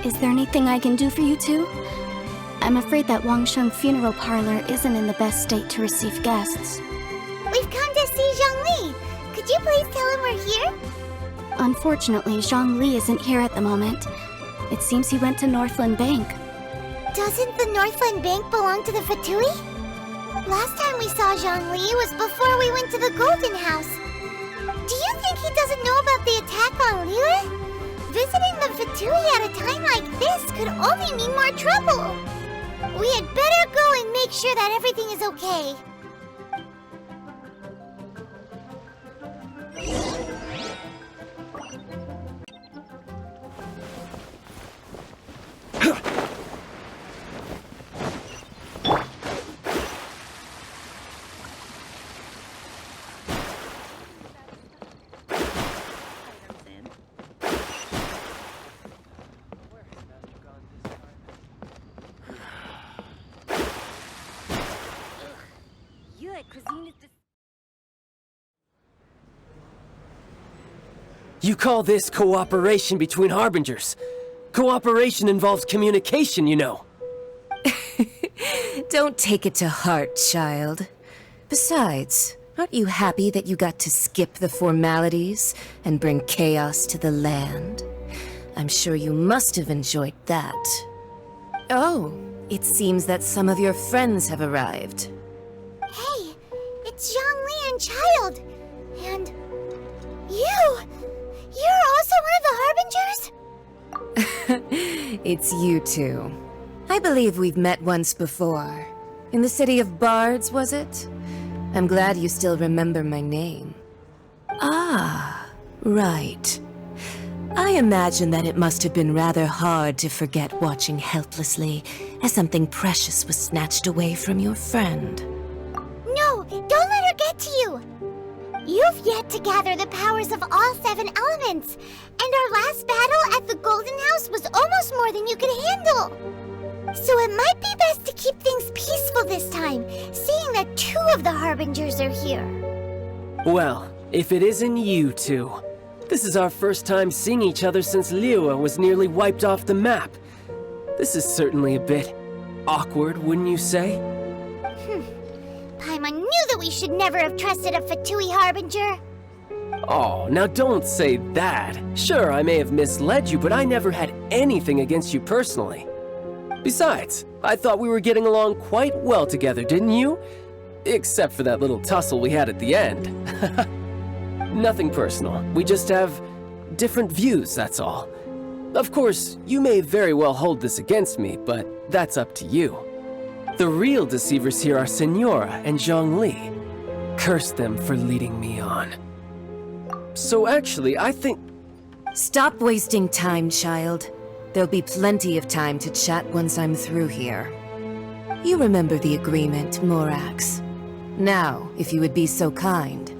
Is there anything I can do for you two? I'm afraid that Wangsheng funeral parlor isn't in the best state to receive guests. We've come to see Zhongli. Could you please tell him we're here? Unfortunately, Zhongli isn't here at the moment. It seems he went to Northland Bank. Doesn't the Northland Bank belong to the Fatui? Last time we saw Zhongli was before we went to the Golden House. Do you think he doesn't know about the attack on Liyue? Visiting the Fatui at a time like this could only mean more trouble. We had better go and make sure that everything is okay. You call this cooperation between Harbingers? Cooperation involves communication, you know. Don't take it to heart, child. Besides, aren't you happy that you got to skip the formalities and bring chaos to the land? I'm sure you must have enjoyed that. Oh, it seems that some of your friends have arrived. Hey, it's Zhongli and Child. And you! You're also one of the Harbingers? It's you two. I believe we've met once before. In the city of Bards, was it? I'm glad you still remember my name. Ah, right. I imagine that it must have been rather hard to forget watching helplessly as something precious was snatched away from your friend. No, don't let her get to you! You've yet to gather the powers of all 7 elements, and our last battle at the Golden House was almost more than you could handle. So it might be best to keep things peaceful this time, seeing that 2 of the Harbingers are here. Well, if it isn't you two. This is our first time seeing each other since Liyue was nearly wiped off the map. This is certainly a bit awkward, wouldn't you say? Paimon knew that we should never have trusted a Fatui Harbinger. Oh, now don't say that. Sure, I may have misled you, but I never had anything against you personally. Besides, I thought we were getting along quite well together, didn't you? Except for that little tussle we had at the end. Nothing personal. We just have different views, that's all. Of course, you may very well hold this against me, but that's up to you. The real deceivers here are Senora and Zhongli. Curse them for leading me on. So actually, I think... Stop wasting time, child. There'll be plenty of time to chat once I'm through here. You remember the agreement, Morax. Now, if you would be so kind.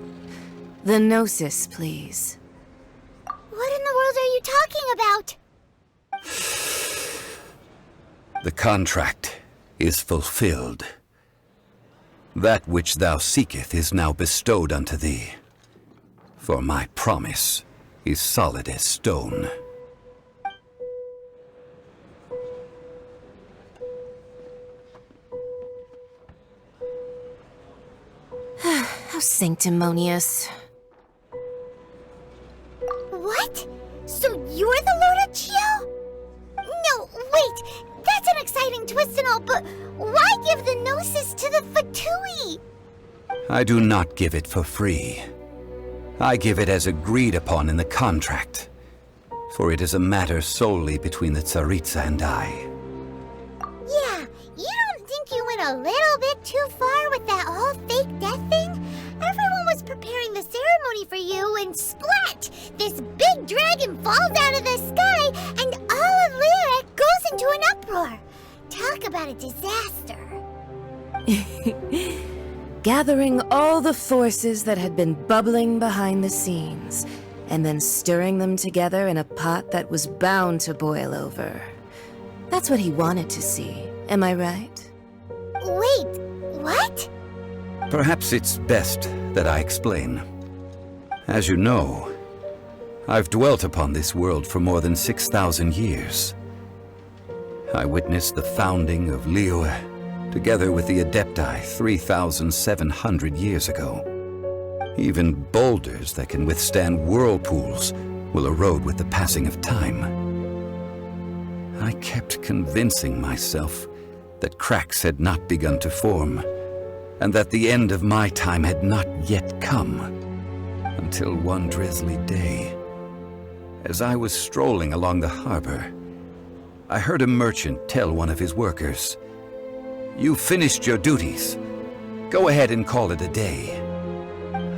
The Gnosis, please. What in the world are you talking about? The contract is fulfilled. That which thou seeketh is now bestowed unto thee. For my promise is solid as stone. How sanctimonious. What? So you're the Lord of Chio? No, wait! That's an exciting twist and all, but why give the Gnosis to the Fatui? I do not give it for free. I give it as agreed upon in the contract. For it is a matter solely between the Tsaritsa and I. Yeah, you don't think you went a little bit too far with that whole fake death thing? Everyone was preparing the ceremony for you and splat! This big dragon falls out of the sky and all of Liyue goes into an uproar. Talk about a disaster. Gathering all the forces that had been bubbling behind the scenes, and then stirring them together in a pot that was bound to boil over. That's what he wanted to see, am I right? Wait, what? Perhaps it's best that I explain. As you know, I've dwelt upon this world for more than 6,000 years. I witnessed the founding of Liyue, together with the Adepti 3,700 years ago. Even boulders that can withstand whirlpools will erode with the passing of time. I kept convincing myself that cracks had not begun to form, and that the end of my time had not yet come. Until one drizzly day, as I was strolling along the harbor, I heard a merchant tell one of his workers, "You've finished your duties. Go ahead and call it a day."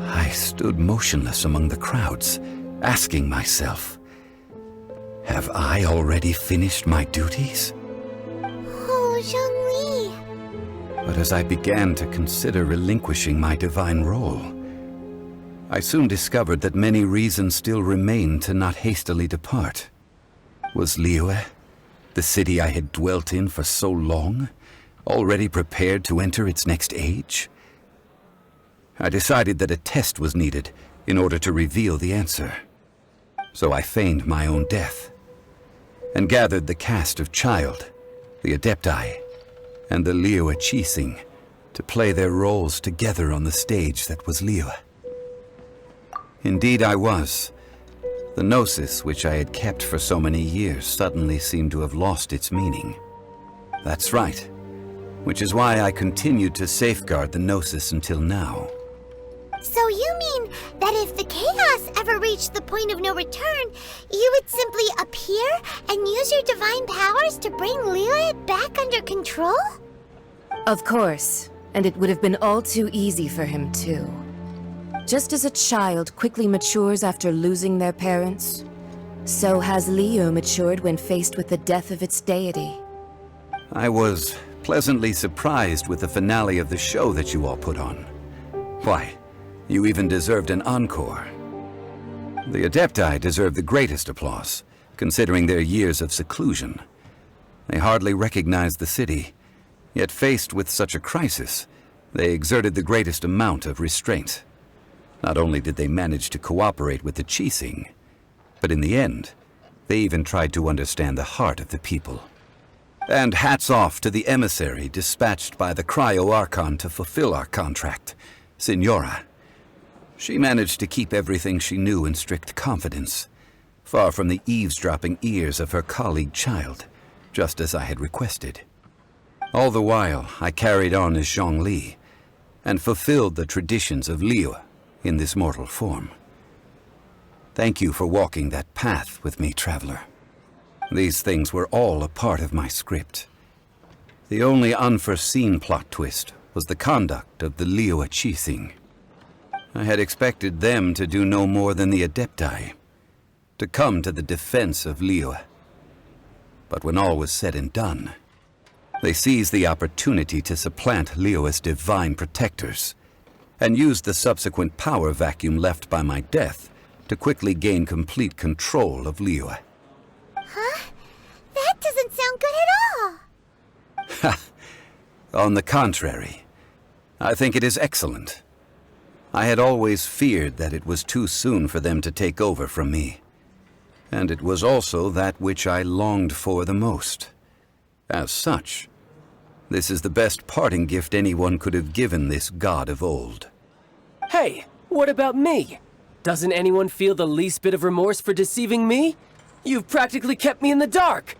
I stood motionless among the crowds, asking myself, have I already finished my duties? Oh, Zhongli. But as I began to consider relinquishing my divine role, I soon discovered that many reasons still remained to not hastily depart. Was Liyue, the city I had dwelt in for so long, already prepared to enter its next age? I decided that a test was needed in order to reveal the answer. So I feigned my own death, and gathered the cast of Child, the Adepti, and the Liyue Qixing to play their roles together on the stage that was Liyue. Indeed I was. The gnosis which I had kept for so many years suddenly seemed to have lost its meaning. That's right, which is why I continued to safeguard the gnosis until now. So you mean that if the chaos ever reached the point of no return, you would simply appear and use your divine powers to bring Liyue back under control? Of course, and it would have been all too easy for him too. Just as a child quickly matures after losing their parents, so has Liyue matured when faced with the death of its deity. I was pleasantly surprised with the finale of the show that you all put on. Why, you even deserved an encore. The Adepti deserve the greatest applause, considering their years of seclusion. They hardly recognized the city, yet faced with such a crisis, they exerted the greatest amount of restraint. Not only did they manage to cooperate with the Qixing, but in the end, they even tried to understand the heart of the people. And hats off to the emissary dispatched by the Cryo Archon to fulfill our contract, Signora. She managed to keep everything she knew in strict confidence, far from the eavesdropping ears of her colleague Child, just as I had requested. All the while, I carried on as Zhongli, and fulfilled the traditions of Liyue in this mortal form. Thank you for walking that path with me, traveler. These things were all a part of my script. The only unforeseen plot twist was the conduct of the Liyue Qixing. I had expected them to do no more than the Adepti, to come to the defense of Liyue. But when all was said and done, they seized the opportunity to supplant Liyue's divine protectors, and used the subsequent power vacuum left by my death to quickly gain complete control of Liyue. Huh? That doesn't sound good at all! Ha! On the contrary, I think it is excellent. I had always feared that it was too soon for them to take over from me. And it was also that which I longed for the most. As such, this is the best parting gift anyone could have given this god of old. Hey, what about me? Doesn't anyone feel the least bit of remorse for deceiving me? You've practically kept me in the dark!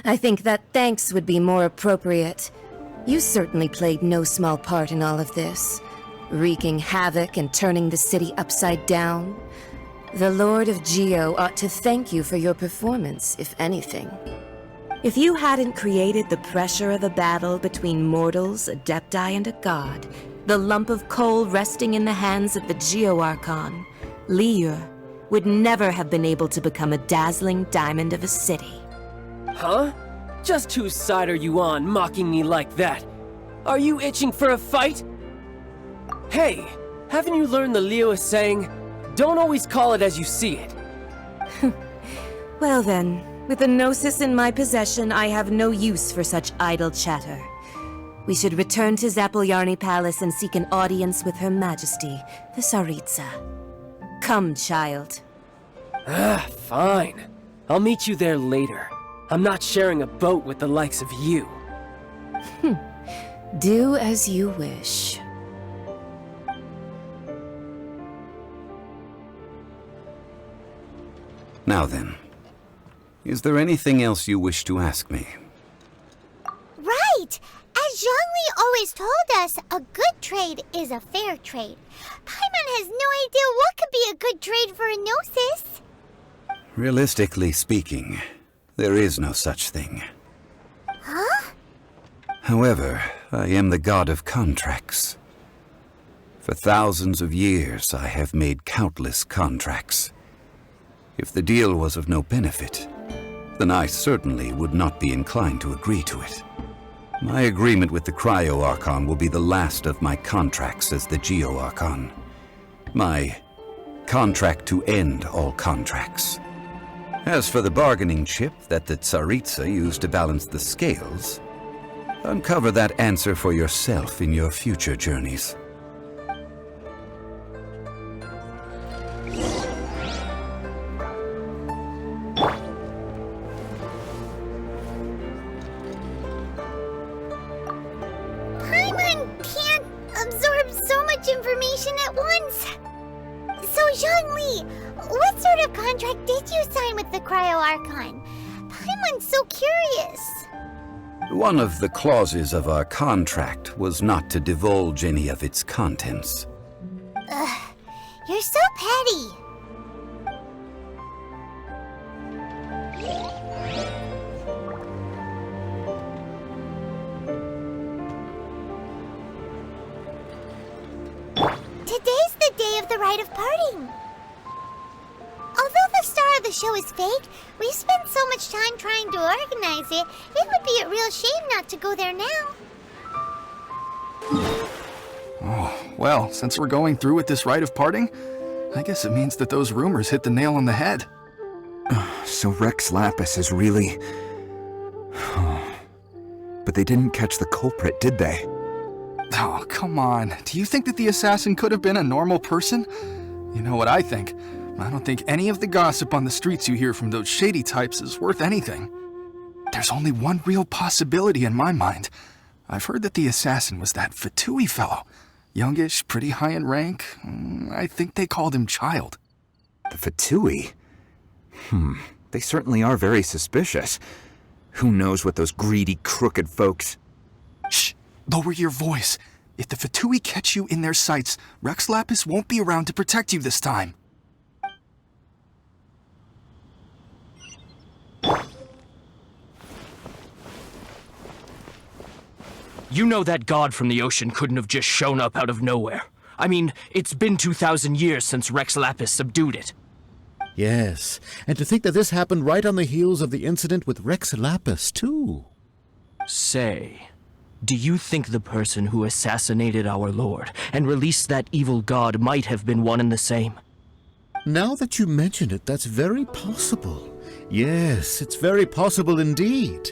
I think that thanks would be more appropriate. You certainly played no small part in all of this, wreaking havoc and turning the city upside down. The Lord of Geo ought to thank you for your performance, if anything. If you hadn't created the pressure of a battle between mortals, Adepti, and a god, the lump of coal resting in the hands of the Geo Archon, Liyue, would never have been able to become a dazzling diamond of a city. Huh? Just whose side are you on, mocking me like that? Are you itching for a fight? Hey, haven't you learned the Liyue saying, don't always call it as you see it? Well then, with the Gnosis in my possession, I have no use for such idle chatter. We should return to Zapoljarny Palace and seek an audience with Her Majesty, the Tsaritsa. Come, child. Fine. I'll meet you there later. I'm not sharing a boat with the likes of you. Do as you wish. Now then, is there anything else you wish to ask me? Right! As Zhongli always told us, a good trade is a fair trade. Paimon has no idea what could be a good trade for Inosis. Realistically speaking, there is no such thing. Huh? However, I am the god of contracts. For thousands of years, I have made countless contracts. If the deal was of no benefit, then I certainly would not be inclined to agree to it. My agreement with the Cryo Archon will be the last of my contracts as the Geo Archon. My contract to end all contracts. As for the bargaining chip that the Tsaritsa used to balance the scales, uncover that answer for yourself in your future journeys. Paimon can't absorb so much information at once. So, Zhongli, what sort of contract did you sign with the Cryo Archon? Paimon's so curious. One of the clauses of our contract was not to divulge any of its contents. Ugh, you're so petty. Today's the day of the rite of parting. Although the star of the show is fake, we spent so much time trying to organize it, it would be a real shame not to go there now. Oh, well, since we're going through with this rite of parting, I guess it means that those rumors hit the nail on the head. So Rex Lapis is really... But they didn't catch the culprit, did they? Oh, come on. Do you think that the assassin could have been a normal person? You know what I think? I don't think any of the gossip on the streets you hear from those shady types is worth anything. There's only one real possibility in my mind. I've heard that the assassin was that Fatui fellow. Youngish, pretty high in rank. I think they called him Child. The Fatui? They certainly are very suspicious. Who knows what those greedy, crooked folks... Shh! Lower your voice. If the Fatui catch you in their sights, Rex Lapis won't be around to protect you this time. You know that god from the ocean couldn't have just shown up out of nowhere. I mean, it's been 2,000 years since Rex Lapis subdued it. Yes, and to think that this happened right on the heels of the incident with Rex Lapis, too. Say, do you think the person who assassinated our lord and released that evil god might have been one and the same? Now that you mention it, that's very possible. Yes, it's very possible indeed.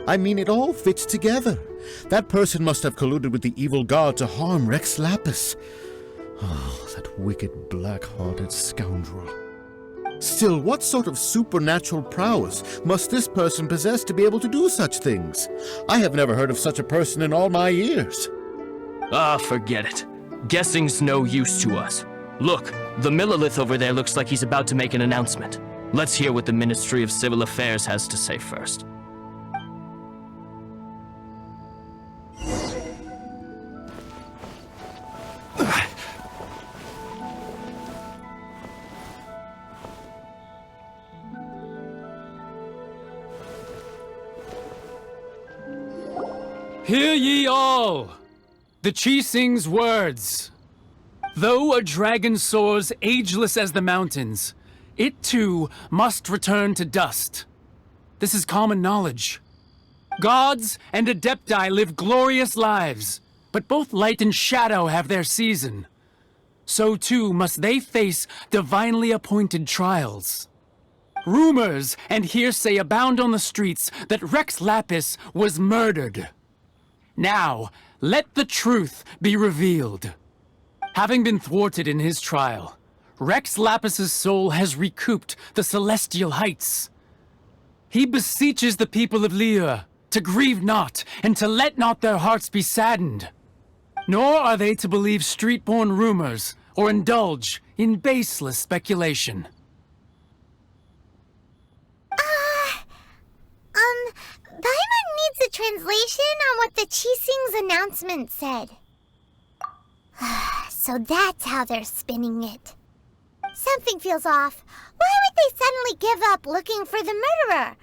I mean, it all fits together. That person must have colluded with the evil god to harm Rex Lapis. Oh, that wicked, black-hearted scoundrel. Still, what sort of supernatural prowess must this person possess to be able to do such things? I have never heard of such a person in all my years. Ah, forget it. Guessing's no use to us. Look, the Millilith over there looks like he's about to make an announcement. Let's hear what the Ministry of Civil Affairs has to say first. Hear ye all! The Chising's words. Though a dragon soars ageless as the mountains, it too must return to dust. This is common knowledge. Gods and Adepti live glorious lives, but both light and shadow have their season. So too must they face divinely appointed trials. Rumors and hearsay abound on the streets that Rex Lapis was murdered. Now, let the truth be revealed. Having been thwarted in his trial, Rex Lapis's soul has recouped the celestial heights. He beseeches the people of Liyue to grieve not, and to let not their hearts be saddened. Nor are they to believe street-born rumors, or indulge in baseless speculation. Paimon needs a translation on what the Qixing's announcement said. So that's how they're spinning it. Something feels off. Why would they suddenly give up looking for the murderer?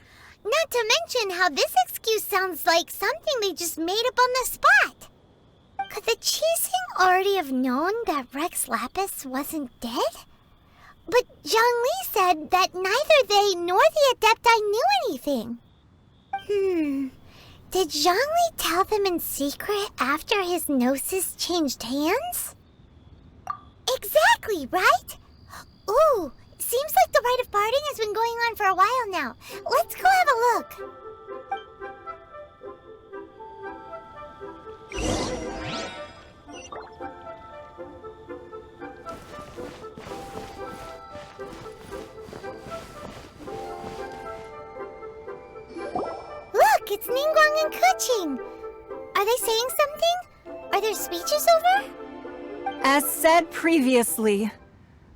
Not to mention how this excuse sounds like something they just made up on the spot. Could the Qixing already have known that Rex Lapis wasn't dead? But Zhongli said that neither they nor the Adepti knew anything. Did Zhongli tell them in secret after his gnosis changed hands? Exactly, right? Ooh, seems like the rite of parting has been going on for a while now. Let's go have a look. Look, it's Ningguang and Keqing. Are they saying something? Are their speeches over? As said previously,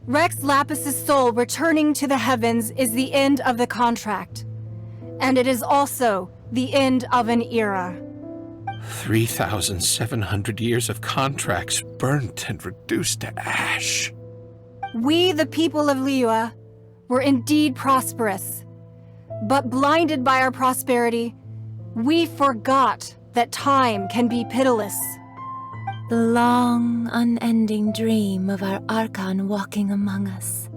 Rex Lapis's soul returning to the heavens is the end of the contract. And it is also the end of an era. 3,700 years of contracts burnt and reduced to ash. We, the people of Liyue, were indeed prosperous. But blinded by our prosperity, we forgot that time can be pitiless. The long, unending dream of our Archon walking among us.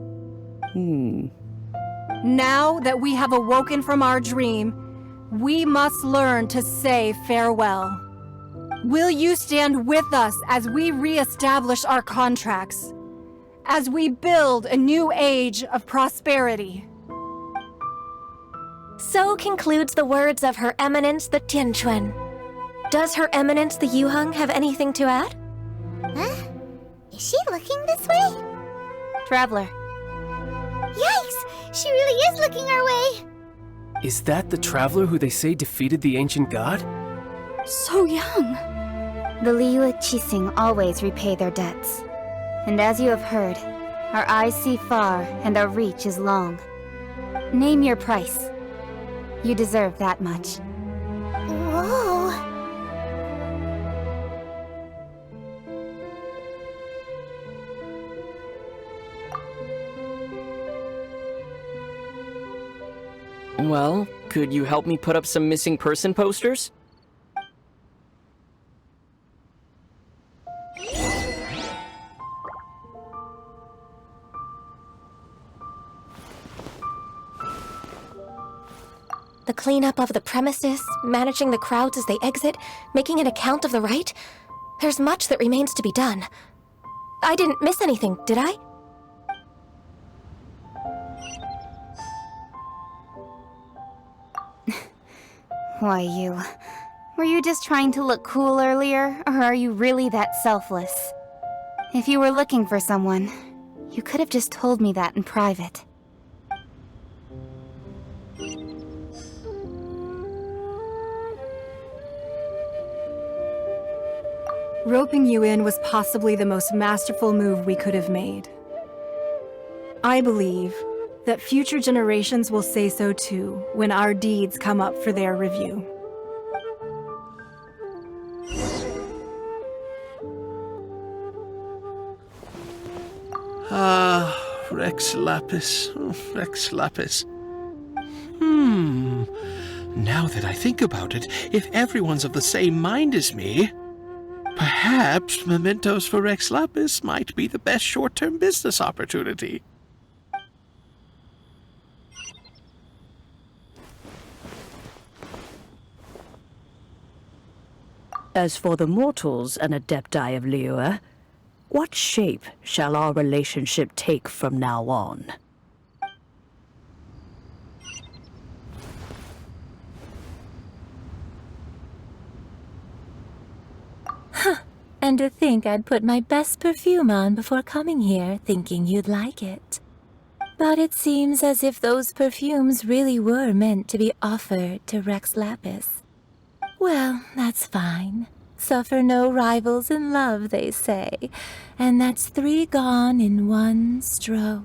Now that we have awoken from our dream, we must learn to say farewell. Will you stand with us as we re-establish our contracts? As we build a new age of prosperity? So concludes the words of Her Eminence the Tianquan. Does Her Eminence the Yuheng have anything to add? Huh? Is she looking this way? Traveler. Yikes! She really is looking our way! Is that the traveler who they say defeated the ancient god? So young. The Liyue Qixing always repay their debts. And as you have heard, our eyes see far and our reach is long. Name your price. You deserve that much. Whoa! Well, could you help me put up some missing person posters? The cleanup of the premises, managing the crowds as they exit, making an account of the rite. There's much that remains to be done. I didn't miss anything, did I? Why, you... Were you just trying to look cool earlier, or are you really that selfless? If you were looking for someone, you could have just told me that in private. Roping you in was possibly the most masterful move we could have made. I believe that future generations will say so too when our deeds come up for their review. Rex Lapis. Rex Lapis. Now that I think about it, if everyone's of the same mind as me, perhaps mementos for Rex Lapis might be the best short-term business opportunity. As for the mortals and adepti of Liyue, what shape shall our relationship take from now on? And to think I'd put my best perfume on before coming here, thinking you'd like it. But it seems as if those perfumes really were meant to be offered to Rex Lapis. Well, that's fine. Suffer no rivals in love, they say. And that's 3 gone in 1 stroke.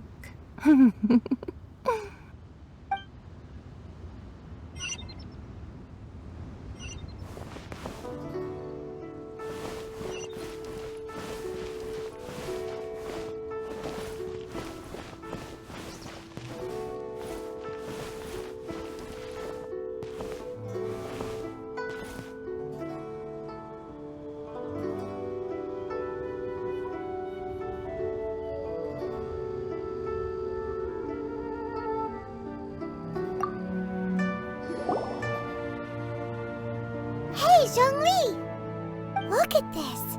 Hey, Zhongli! Look at this.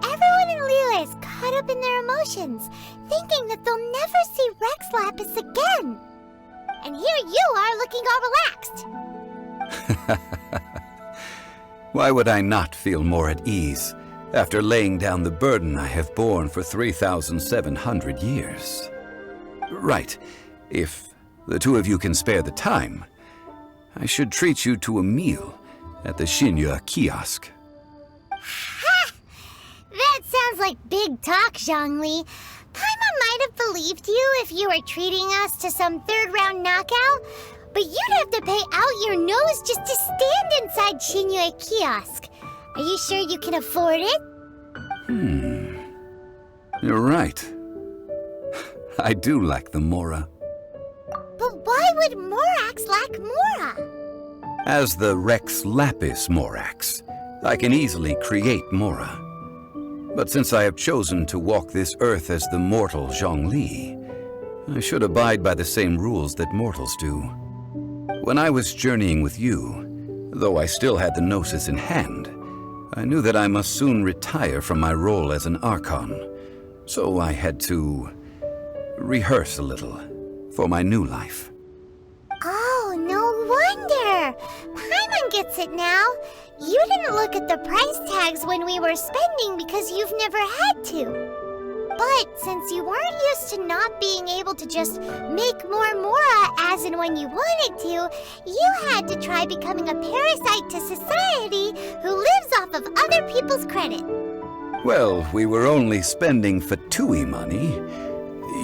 Everyone in Liyue is caught up in their emotions, thinking that they'll never see Rex Lapis again. And here you are looking all relaxed. Why would I not feel more at ease after laying down the burden I have borne for 3,700 years? Right, if the 2 of you can spare the time, I should treat you to a meal at the Liyue kiosk. Ha! That sounds like big talk, Zhongli. Paimon might have believed you if you were treating us to some 3rd-round knockout, but you'd have to pay out your nose just to stand inside Liyue kiosk. Are you sure you can afford it? You're right. I do lack the Mora. But why would Morax lack Mora? As the Rex Lapis Morax, I can easily create Mora. But since I have chosen to walk this earth as the mortal Zhongli, I should abide by the same rules that mortals do. When I was journeying with you, though I still had the Gnosis in hand, I knew that I must soon retire from my role as an Archon, so I had to rehearse a little for my new life. Oh, no wonder! Paimon gets it now. You didn't look at the price tags when we were spending because you've never had to. But since you weren't used to not being able to just make more Mora as and when you wanted to, you had to try becoming a parasite to society who lives off of other people's credit. Well, we were only spending Fatui money.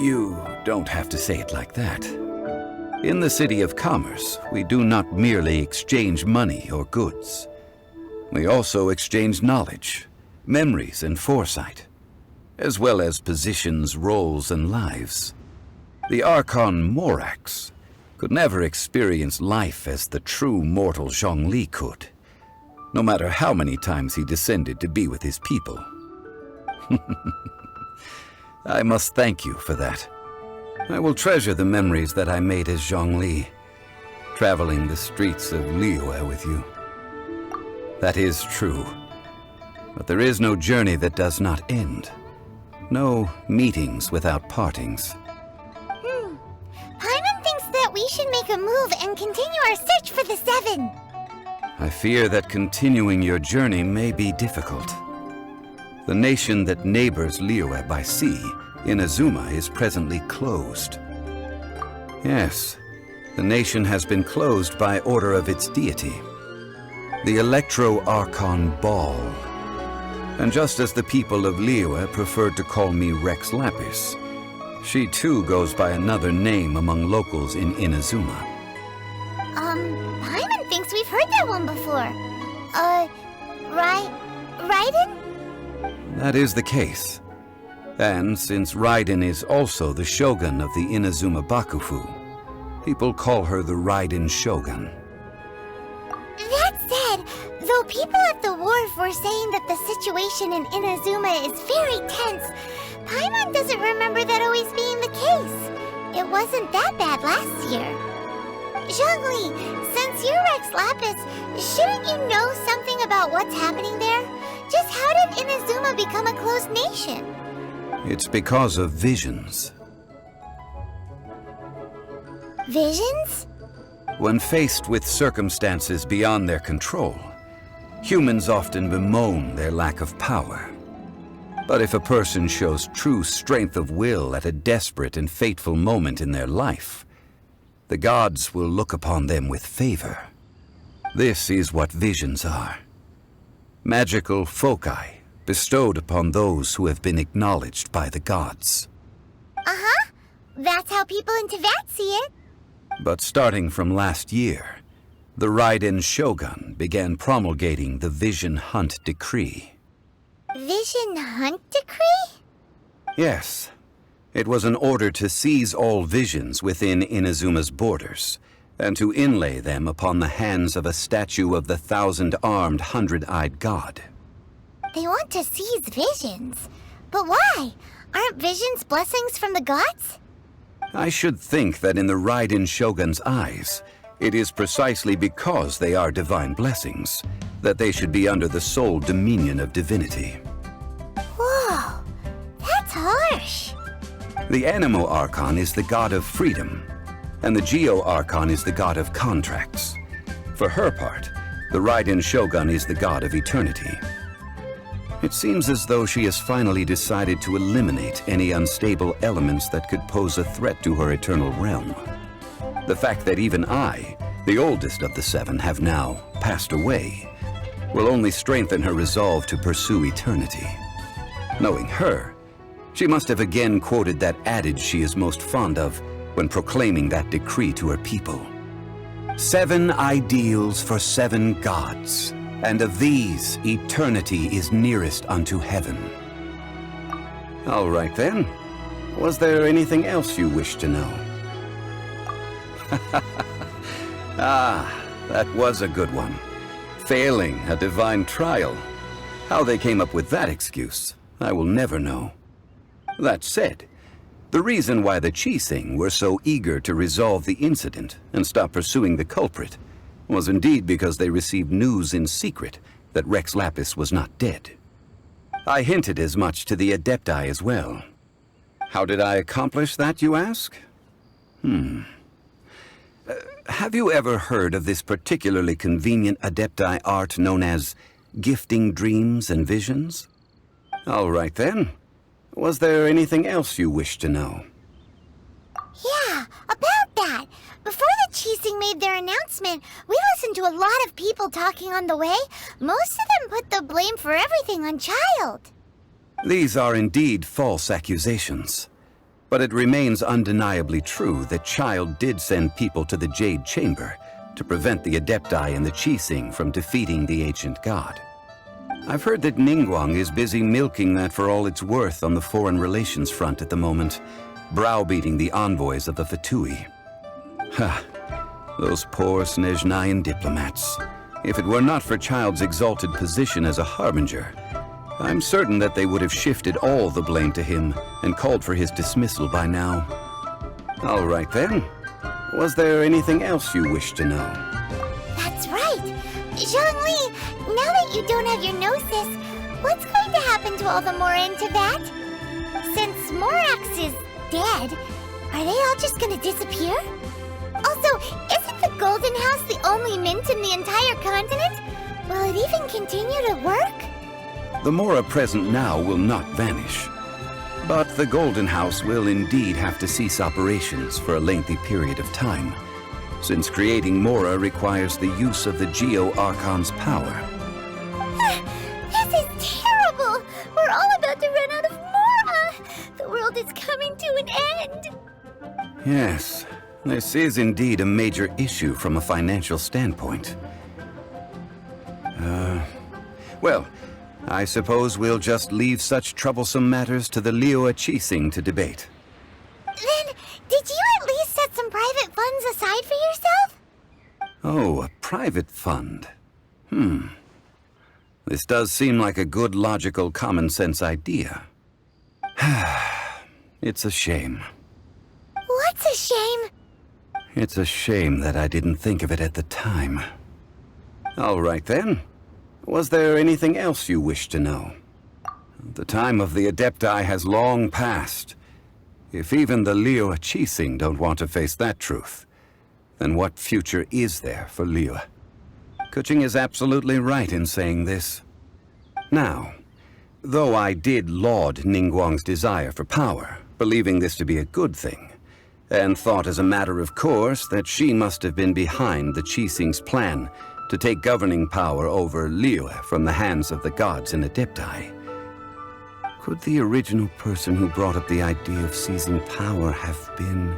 You don't have to say it like that. In the City of Commerce, we do not merely exchange money or goods. We also exchange knowledge, memories, and foresight, as well as positions, roles, and lives. The Archon Morax could never experience life as the true mortal Zhongli could, no matter how many times he descended to be with his people. I must thank you for that. I will treasure the memories that I made as Zhongli, traveling the streets of Liyue with you. That is true. But there is no journey that does not end. No meetings without partings. Paimon thinks that we should make a move and continue our search for the 7. I fear that continuing your journey may be difficult. The nation that neighbors Liyue by sea, Inazuma, is presently closed. Yes, the nation has been closed by order of its deity, the Electro Archon Ball. And just as the people of Liyue preferred to call me Rex Lapis, she too goes by another name among locals in Inazuma. Paimon thinks we've heard that one before. Raiden? That is the case. And since Raiden is also the shogun of the Inazuma Bakufu, people call her the Raiden Shogun. That said, though people at the wharf were saying that the situation in Inazuma is very tense, Paimon doesn't remember that always being the case. It wasn't that bad last year. Zhongli, since you're Rex Lapis, shouldn't you know something about what's happening there? Just how did Inazuma become a closed nation? It's because of visions. Visions? When faced with circumstances beyond their control, humans often bemoan their lack of power. But if a person shows true strength of will at a desperate and fateful moment in their life, the gods will look upon them with favor. This is what visions are. Magical foci bestowed upon those who have been acknowledged by the gods. Uh-huh. That's how people in Teyvat see it. But starting from last year, the Raiden Shogun began promulgating the Vision Hunt Decree. Vision Hunt Decree? Yes. It was an order to seize all visions within Inazuma's borders, and to inlay them upon the hands of a statue of the 1,000-armed, 100-eyed god. They want to seize visions. But why? Aren't visions blessings from the gods? I should think that in the Raiden Shogun's eyes, it is precisely because they are divine blessings that they should be under the sole dominion of divinity. Whoa, that's harsh. The Anemo Archon is the god of freedom, and the Geo Archon is the god of contracts. For her part, the Raiden Shogun is the god of eternity. It seems as though she has finally decided to eliminate any unstable elements that could pose a threat to her eternal realm. The fact that even I, the oldest of the seven, have now passed away, will only strengthen her resolve to pursue eternity. Knowing her, she must have again quoted that adage she is most fond of when proclaiming that decree to her people. 7 ideals for 7 gods, and of these, eternity is nearest unto heaven. All right then. Was there anything else you wish to know? Ah, that was a good one. Failing a divine trial. How they came up with that excuse, I will never know. That said, the reason why the Qixing were so eager to resolve the incident and stop pursuing the culprit was indeed because they received news in secret that Rex Lapis was not dead. I hinted as much to the Adepti as well. How did I accomplish that, you ask? Have you ever heard of this particularly convenient Adepti art known as gifting dreams and visions? All right then. Was there anything else you wish to know? Yeah, about that. Before the Qixing made their announcement, we listened to a lot of people talking on the way. Most of them put the blame for everything on Child. These are indeed false accusations. But it remains undeniably true that Child did send people to the Jade Chamber to prevent the Adepti and the Qixing from defeating the ancient god. I've heard that Ningguang is busy milking that for all it's worth on the foreign relations front at the moment, browbeating the envoys of the Fatui. Ha! Those poor Snezhnayan diplomats. If it were not for Child's exalted position as a harbinger, I'm certain that they would have shifted all the blame to him and called for his dismissal by now. All right then. Was there anything else you wish to know? That's right. Zhongli, now that you don't have your gnosis, what's going to happen to all the Mora in Teyvat? Since Morax is dead, are they all just gonna disappear? Also, isn't the Golden House the only mint in the entire continent? Will it even continue to work? The Mora present now will not vanish. But the Golden House will indeed have to cease operations for a lengthy period of time, since creating Mora requires the use of the Geo Archon's power. This is terrible! We're all about to run out of Mora! The world is coming to an end! Yes, this is indeed a major issue from a financial standpoint. Well, I suppose we'll just leave such troublesome matters to the Liyue Qixing to debate. Then, did you at least set some private funds aside for yourself? Oh, a private fund. This does seem like a good, logical, common-sense idea. It's a shame. What's a shame? It's a shame that I didn't think of it at the time. All right then. Was there anything else you wish to know? The time of the Adepti has long passed. If even the Liyue Qixing don't want to face that truth, then what future is there for Liyue? Kuching is absolutely right in saying this. Now, Though I did laud Ningguang's desire for power, believing this to be a good thing, and thought as a matter of course that she must have been behind the Qixing's plan to take governing power over Liyue from the hands of the gods and Adepti. Could the original person who brought up the idea of seizing power have been...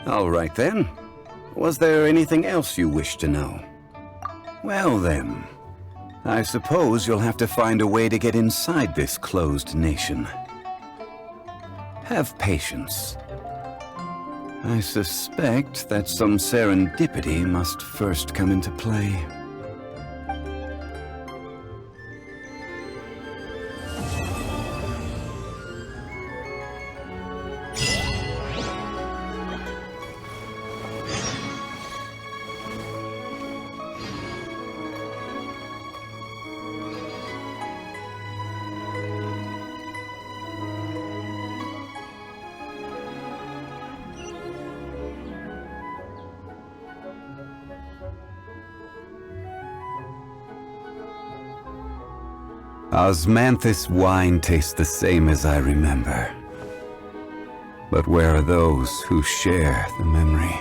All right then. Was there anything else you wish to know? Well then, I suppose you'll have to find a way to get inside this closed nation. Have patience. I suspect that some serendipity must first come into play. Osmanthus wine tastes the same as I remember. But where are those who share the memory?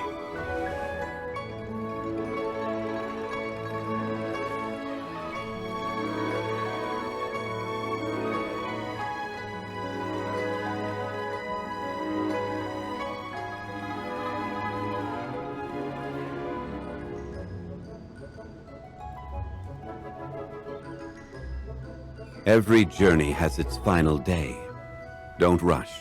Every journey has its final day. Don't rush.